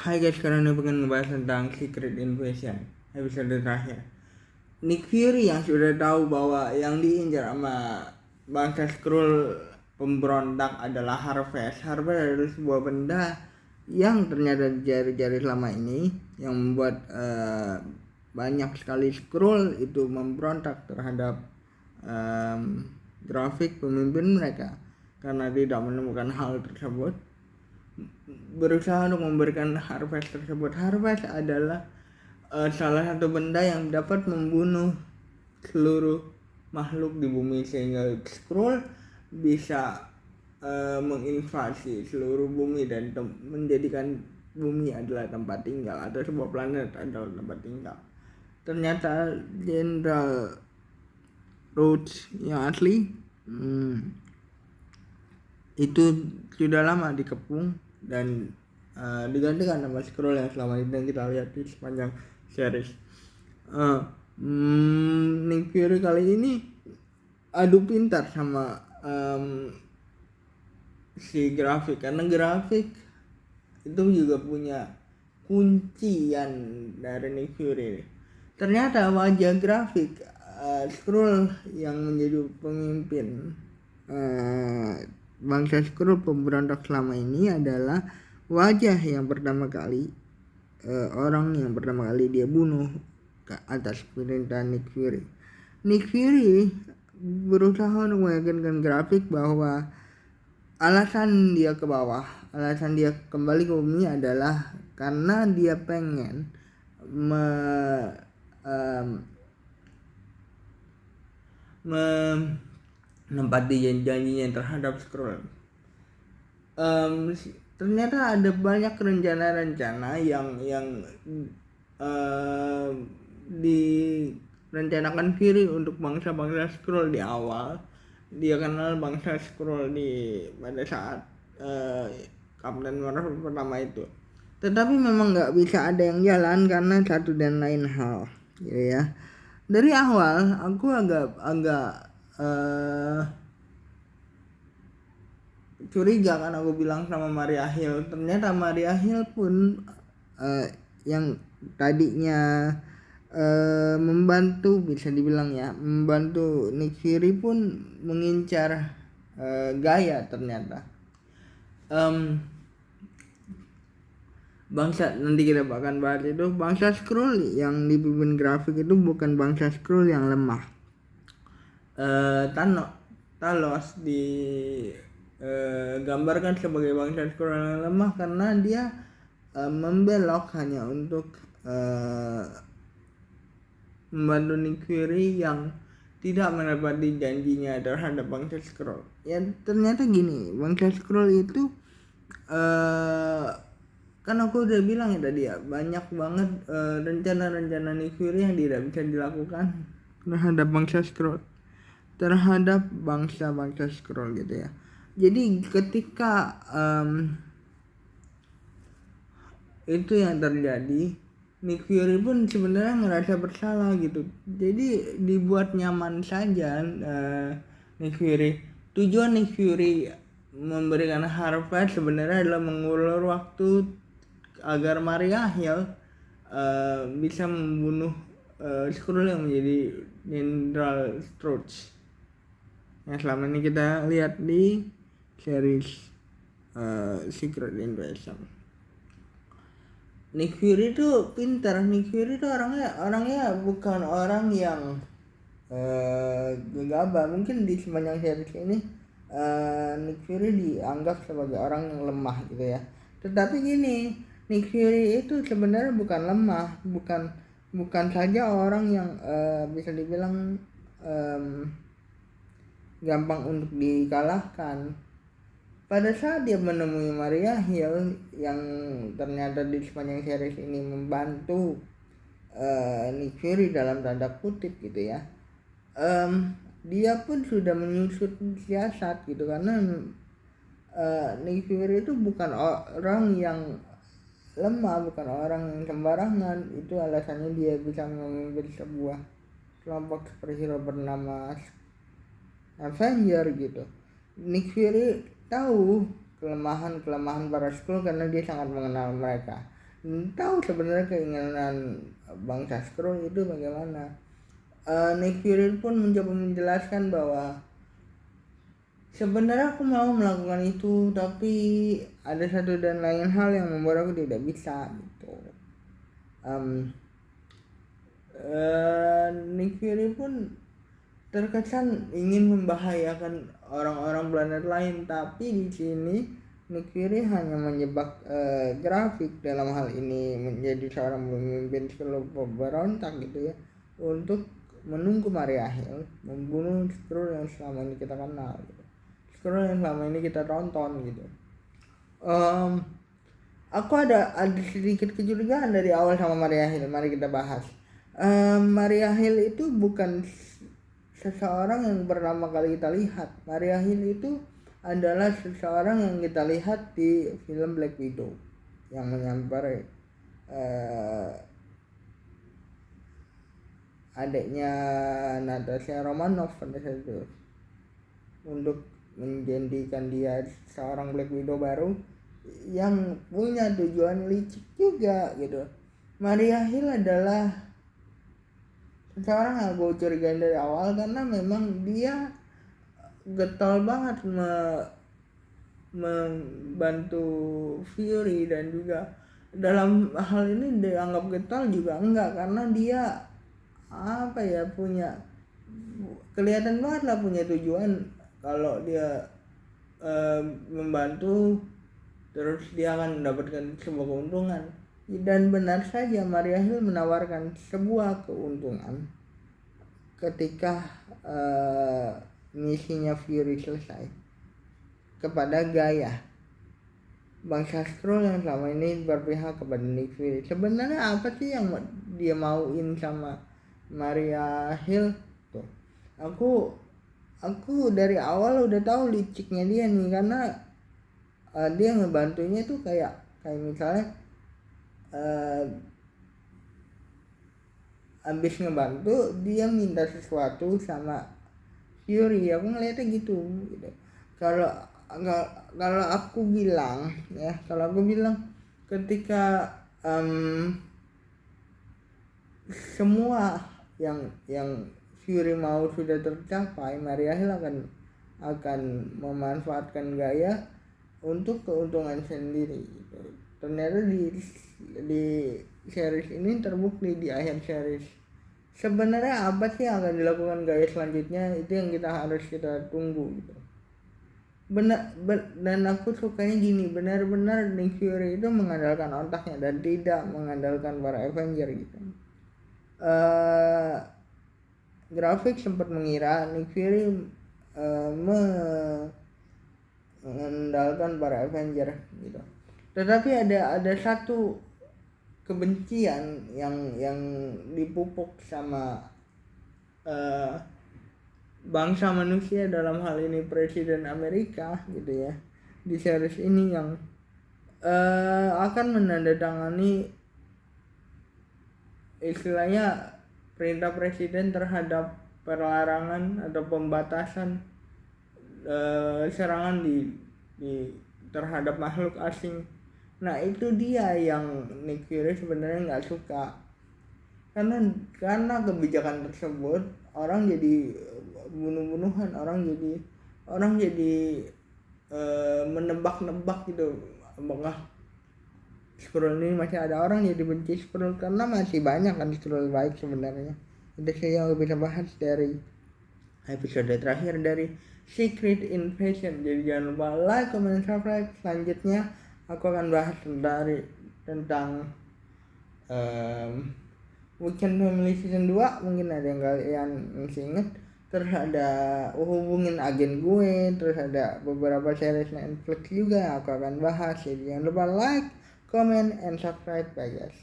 Hai guys, sekarang ini pengen ngebahas tentang Secret Invasion episode terakhir. Nick Fury yang sudah tahu bahwa yang diincar sama bangsa Skrull pemberontak adalah Harvest. Harvest adalah sebuah benda yang ternyata jari-jari selama ini yang membuat banyak sekali Skrull itu memberontak terhadap grafik pemimpin mereka karena tidak menemukan hal tersebut, berusaha untuk memberikan Harvest tersebut. Harvest adalah salah satu benda yang dapat membunuh seluruh makhluk di bumi sehingga Skrull bisa menginvasi seluruh bumi dan menjadikan bumi adalah tempat tinggal atau sebuah planet adalah tempat tinggal. Ternyata Jenderal Rhodes yang asli itu sudah lama dikepung dan digantikan sama Skrull yang selama ini kita lihat di sepanjang series. Nick Fury kali ini adu pintar sama si grafik, karena grafik itu juga punya kuncian dari Nick Fury. Ternyata wajah grafik Skrull yang menjadi pemimpin bangsa Skrull pemberontak selama ini adalah wajah yang pertama kali orang yang pertama kali dia bunuh ke atas perintah Nick Fury. Nick Fury berusaha untuk meyakinkan grafik bahwa alasan dia ke bawah, alasan dia kembali ke bumi adalah karena dia pengen menempati janjinya terhadap Skrull. Ternyata ada banyak rencana-rencana yang direncanakan Fury untuk bangsa-bangsa Skrull di awal. Dia kenal bangsa Skrull pada saat Captain Marvel pertama itu. Tetapi memang nggak bisa ada yang jalan karena satu dan lain hal, gitu ya. Dari awal aku agak curiga kan, aku bilang sama Maria Hill. Ternyata Maria Hill pun yang tadinya membantu, bisa dibilang ya, membantu Nick Fury pun mengincar Gaia. Ternyata bangsa, nanti kita akan bahas itu, bangsa Skrull yang dipimpin grafik itu bukan bangsa Skrull yang lemah. Talos digambarkan sebagai bangsa Skrull yang lemah karena dia membelok hanya untuk membantu Nick Fury yang tidak menepati janjinya terhadap bangsa Skrull. Ya ternyata gini, bangsa Skrull itu kan aku udah bilang ya tadi ya, banyak banget rencana-rencana Nick Fury yang tidak bisa dilakukan terhadap bangsa Skrull, terhadap bangsa-bangsa Skrull gitu ya. Jadi ketika itu yang terjadi, Nick Fury pun sebenarnya ngerasa bersalah gitu. Jadi dibuat nyaman saja Nick Fury. Tujuan Nick Fury memberikan Harvest sebenarnya adalah mengulur waktu agar Maria Hill bisa membunuh Skrull yang menjadi Jenderal Rhodes yang selama ini kita lihat di series Secret Invasion. Nick Fury itu pintar. Nick Fury itu orangnya bukan orang yang gegabah. Mungkin di sepanjang series ini Nick Fury dianggap sebagai orang yang lemah gitu ya. Tetapi gini, Nick Fury itu sebenarnya bukan lemah, bukan saja orang yang bisa dibilang gampang untuk dikalahkan. Pada saat dia menemui Maria Hill yang ternyata di sepanjang series ini membantu Nick Fury dalam tanda kutip gitu ya, dia pun sudah menyusut siasat gitu, karena Nick Fury itu bukan orang yang lemah, bukan orang yang sembarangan. Itu alasannya dia bisa memimpin sebuah kelompok superhero bernama Avenger gitu. Nick Fury tahu kelemahan para Skrull karena dia sangat mengenal mereka. tahu sebenarnya keinginan bangsa Skrull itu bagaimana. Nick Fury pun mencoba menjelaskan bahwa sebenarnya aku mau melakukan itu, tapi ada satu dan lain hal yang membuat aku tidak bisa gitu. Nick Fury pun terkesan ingin membahayakan orang-orang planet lain, tapi di sini Nick Fury hanya menjebak grafik dalam hal ini menjadi seorang pemimpin Skrull berontak gitu ya, untuk menunggu Maria Hill membunuh Skrull yang selama ini kita kenal gitu. Skrull yang selama ini kita tonton gitu. Aku ada sedikit kecurigaan dari awal sama Maria Hill. Mari kita bahas. Maria Hill itu bukan seseorang yang pertama kali kita lihat. Maria Hill itu adalah seseorang yang kita lihat di film Black Widow yang menyamper adiknya Natasha Romanoff pada saat itu untuk menjadikan dia seorang Black Widow baru yang punya tujuan licik juga gitu. Maria Hill adalah seseorang yang gue curigain dari awal karena memang dia getol banget membantu Fury, dan juga dalam hal ini dianggap getol juga enggak, karena dia apa ya, punya kelihatan banget lah punya tujuan. Kalau dia membantu terus dia akan mendapatkan sebuah keuntungan, dan benar saja Maria Hill menawarkan sebuah keuntungan ketika misinya Fury selesai kepada Gaia, bangsa Skrull yang selama ini berpihak kepada Nick Fury. Sebenarnya apa sih yang dia mauin sama Maria Hill tuh? Aku dari awal udah tahu liciknya dia nih, karena dia ngebantunya tuh kayak misalnya abis ngebantu dia minta sesuatu sama Fury. Aku ngeliatnya gitu. Kalau aku bilang ketika semua yang Fury mau sudah tercapai, Maria Hill akan memanfaatkan Gaia untuk keuntungan sendiri. Ternyata di series ini terbukti di akhir series. Sebenarnya apa sih yang akan dilakukan Gaia selanjutnya, itu yang harus kita tunggu gitu. Dan aku sukanya gini, benar-benar Nick Fury itu mengandalkan otaknya dan tidak mengandalkan para Avenger gitu. Grafik sempat mengira Nick Fury mengandalkan para Avenger gitu. Tetapi ada satu kebencian yang dipupuk sama bangsa manusia, dalam hal ini Presiden Amerika gitu ya, di series ini, yang akan menandatangani istilahnya perintah presiden terhadap pelarangan atau pembatasan serangan terhadap makhluk asing. Nah itu dia yang Nick Fury sebenarnya nggak suka, karena kebijakan tersebut orang jadi bunuh-bunuhan, orang jadi menebak-nebak gitu, apakah Skrull ini masih ada orang jadi benci Skrull, karena masih banyak kan Skrull baik sebenarnya. Itu saya yang bisa bahas dari episode terakhir dari Secret Invasion. Jadi jangan lupa like, comment, subscribe. Selanjutnya aku akan bahas tentang Weekend Family Season 2. Mungkin ada yang kalian masih ingat. Terus ada hubungin agen gue. Terus ada beberapa series Netflix juga yang aku akan bahas. Jadi jangan lupa like, comment, and subscribe, bye guys.